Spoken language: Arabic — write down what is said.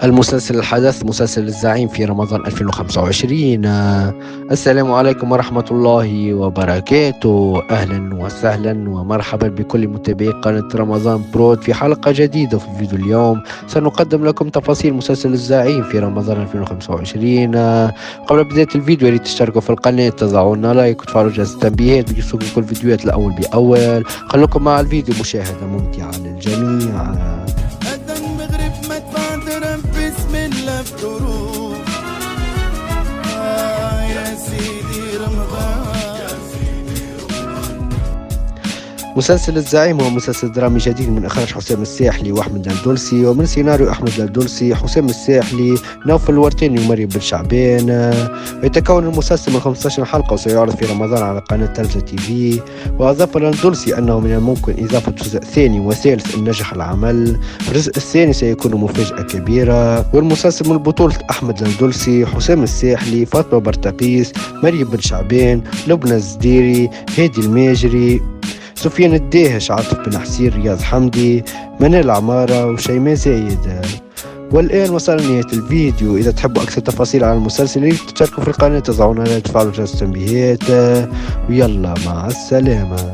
المسلسل الحدث مسلسل الزعيم في رمضان 2025. السلام عليكم ورحمة الله وبركاته. أهلا وسهلا ومرحبا بكل متابعي قناة رمضان برود في حلقة جديدة. في فيديو اليوم سنقدم لكم تفاصيل مسلسل الزعيم في رمضان 2025. قبل بداية الفيديو ياريت تشتركوا في القناة، تضعوا لنا لايك وتفعلوا جرس التنبيهات ويوصلكم كل الفيديوهات الأول بأول. خلوكم مع الفيديو، مشاهدة ممتعة للجميع. بسم الله بدروب يا سيدي رمضان. مسلسل الزعيم هو مسلسل درامي جديد من إخراج حسام الساحلي وأحمد الدولسي، ومن سيناريو أحمد الدولسي، حسام الساحلي، نوف الورتيني ومريم بن شعبان. يتكون المسلسل من 15 حلقة وسيعرض في رمضان على قناة تلفزة تي في. وأضاف الدولسي أنه من الممكن إضافة جزء ثاني وثالث إن نجح العمل. الجزء الثاني سيكون مفاجأة كبيرة. والمسلسل من بطولة أحمد الدولسي، حسام الساحلي، فاطمة برتقيس، مريم بن شعبان، لبنى الزديري، هادي الماجري، سفيان الداهش، عاطف بن حسين، رياض حمدي، منال عمارة وشيماء زايد. والآن وصلنا لنهاية الفيديو. إذا تحبوا أكثر تفاصيل عن المسلسل تشتركوا في القناة، تضعون لايك وتفعلوا جرس التنبيهات. ويلا مع السلامة.